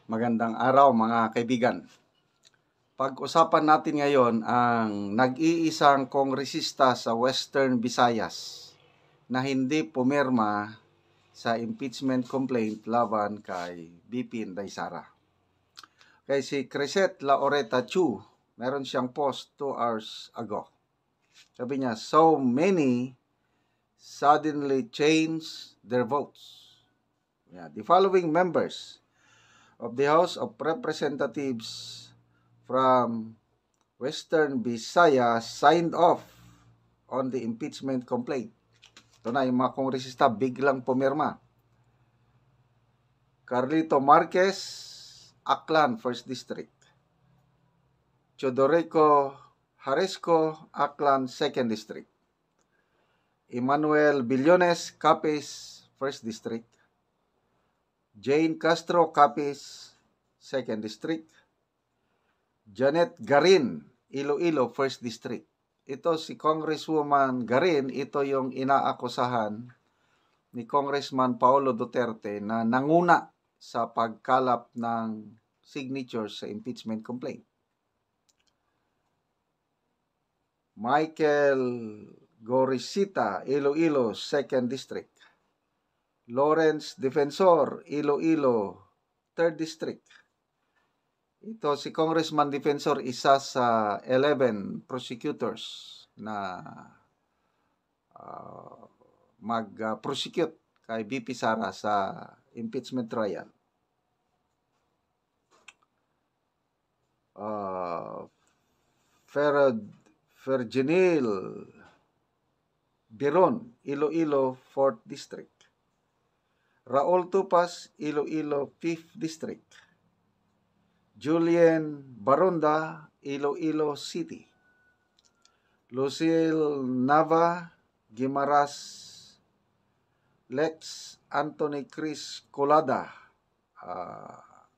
Magandang araw mga kaibigan. Pag-usapan natin ngayon ang nag-iisang kongresista sa Western Visayas na hindi pumirma sa impeachment complaint laban kay BP Inday Sara. Kay si Crisette Laureta Chu, meron siyang post 2 hours ago. Sabi niya, so many suddenly changed their votes. The following members of the House of Representatives from Western Visayas signed off on the impeachment complaint. Ito na yung mga kongresista biglang pumirma. Carlito Marquez, Aklan, 1st District. Chodorico Haresco, Aklan, 2nd District. Emmanuel Billones, Capiz, 1st District. Jane Castro, Capiz, 2nd District. Janet Garin, Iloilo, 1st District. Ito si Congresswoman Garin, ito yung inaakusahan ni Congressman Paolo Duterte na nanguna sa pagkalap ng signatures sa impeachment complaint. Michael Gorisita, Iloilo, 2nd District. Lawrence Defensor, Iloilo, 3rd District. Ito si Congressman Defensor, isa sa 11 prosecutors na mag-prosecute kay BP Sara sa impeachment trial. Virginil Biron, Iloilo, 4th District. Raul Tupas, Iloilo, 5th District. Julian Baronda, Iloilo City. Lucille Nava, Guimaras. Lex Anthony Chris Colada,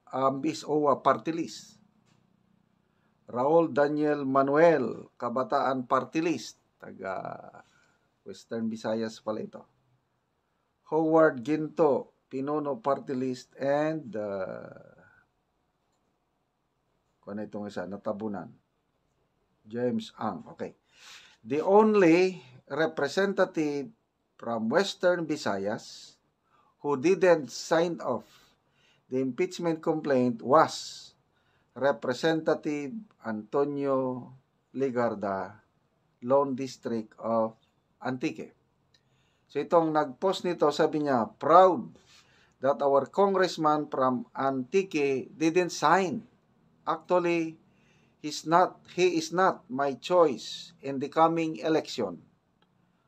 Ambis Owa Party List. Raul Daniel Manuel, Kabataan Party List, taga Western Visayas pala ito. Howard Ginto, Pinuno Party List, and kung itong isa, natabunan. James Ang. Okay. The only representative from Western Visayas who didn't sign off the impeachment complaint was Representative Antonio Ligarda, Lone District of Antique. So itong nag-post nito, sabi niya, proud that our congressman from Antique didn't sign. Actually, he is not my choice in the coming election.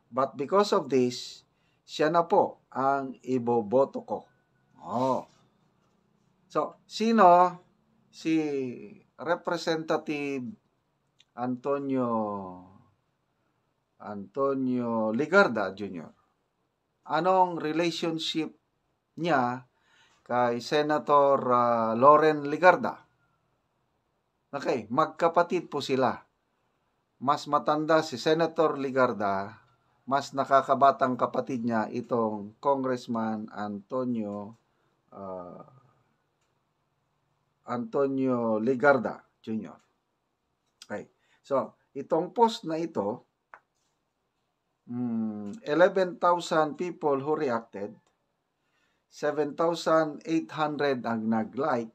But because of this, siya na po ang iboboto ko. So, sino si Representative Antonio Ligarda Jr.? Anong relationship niya kay Senator Loren Ligarda? Okay, magkapatid po sila. Mas matanda si Senator Ligarda, mas nakakabatang kapatid niya itong Congressman Antonio Ligarda Jr. Okay. So, itong post na ito, 11,000 people who reacted, 7,800 ang nag-like,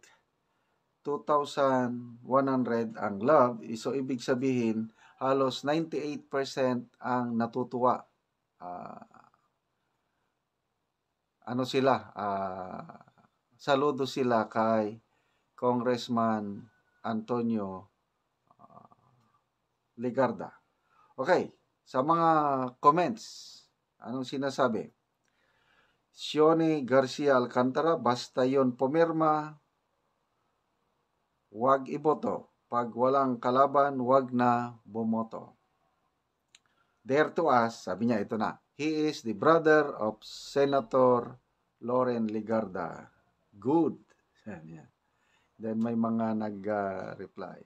2,100 ang love. So, ibig sabihin, halos 98% ang natutuwa. Saludo sila kay Congressman Antonio Ligarda. Okay, sa mga comments, anong sinasabi? Sione Garcia Alcantara, basta yon pumirma, wag iboto. Pag walang kalaban, wag na bumoto. Dare to ask, sabi niya, ito na. He is the brother of Senator Loren Ligarda. Good. Then may mga nag-reply.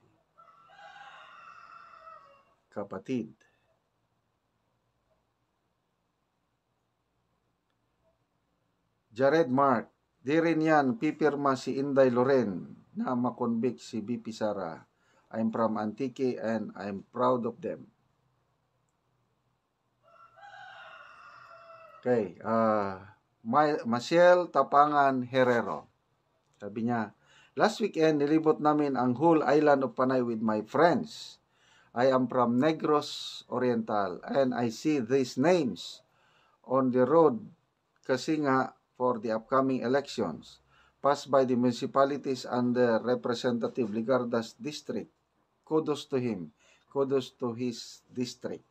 Kapatid. Jared Mark, Di rin yan pipirma si Inday Loren na makonvict si BP Sara. I'm from Antique and I'm proud of them. Okay, Maciel Tapangan Herrero. Sabi niya, last weekend nilibot namin ang whole island of Panay with my friends. I am from Negros Oriental and I see these names on the road kasi nga for the upcoming elections passed by the municipalities under Representative Ligarda's district. Kudos to him. Kudos to his district.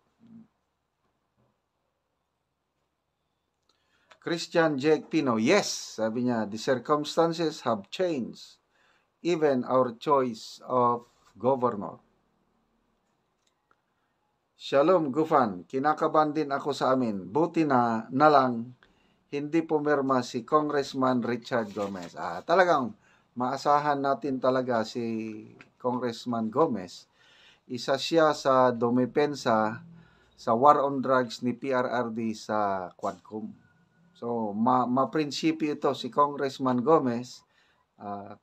Christian Jake Pino, yes, sabi niya, the circumstances have changed. Even our choice of governor. Shalom Gufan, kinakabahan din ako sa amin. Buti na lang hindi pumirma si Congressman Richard Gomez. Talagang maasahan natin talaga si Congressman Gomez. Isa siya sa dumepensa sa war on drugs ni PRRD sa Quadcom. So, ma-prinsipyo ito si Congressman Gomez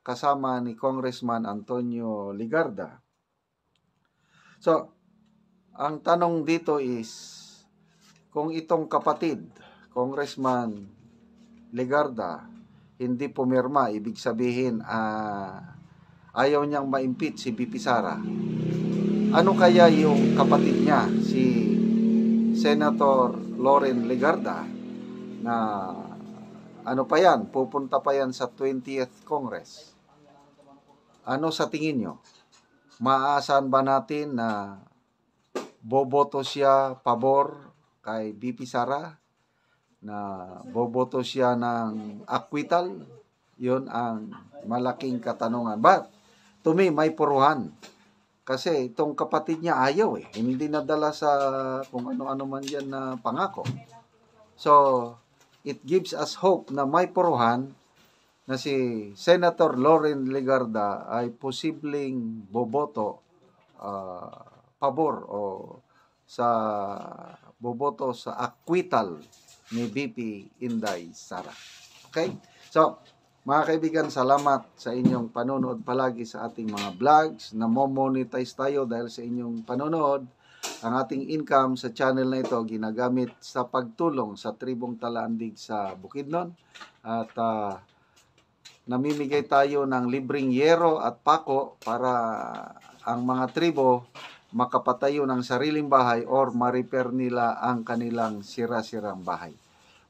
kasama ni Congressman Antonio Ligarda. So, ang tanong dito is, kung itong kapatid, Congressman Ligarda, hindi pumirma, ibig sabihin, ayaw niyang ma-impeach si BP Sara. Ano kaya yung kapatid niya, si Senator Loren Ligarda, na ano pa yan, pupunta pa yan sa 20th Congress? Ano sa tingin nyo? Maaasahan ba natin na boboto siya pabor kay BP Sara? Na boboto siya ng acquittal? Yun ang malaking katanungan. But, to me, may puruhan. Kasi itong kapatid niya ayaw eh. Hindi nadala sa kung ano-ano man yan na pangako. So, it gives us hope na may puruhan na si Senator Loren Ligarda ay posibleng boboto pabor o boboto sa acquittal ni BP Inday Sara. Okay? So, mga kaibigan, salamat sa inyong panonood palagi sa ating mga vlogs. Namo-monetize tayo dahil sa inyong panonood. Ang ating income sa channel na ito ginagamit sa pagtulong sa tribong Talaandig sa Bukidnon. At namimigay tayo ng libreng yero at pako para ang mga tribo makapatayo ng sariling bahay or ma-repair nila ang kanilang sira-sirang bahay.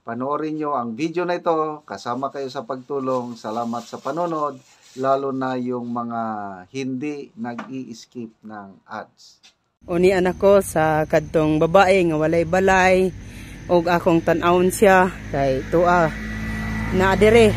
Panoorin nyo ang video na ito. Kasama kayo sa pagtulong. Salamat sa panonood. Lalo na yung mga hindi nag-i-skip ng ads. Uni anak ko sa kadtong babae nga walay balay og akong tan-awon siya kay tuwa na adire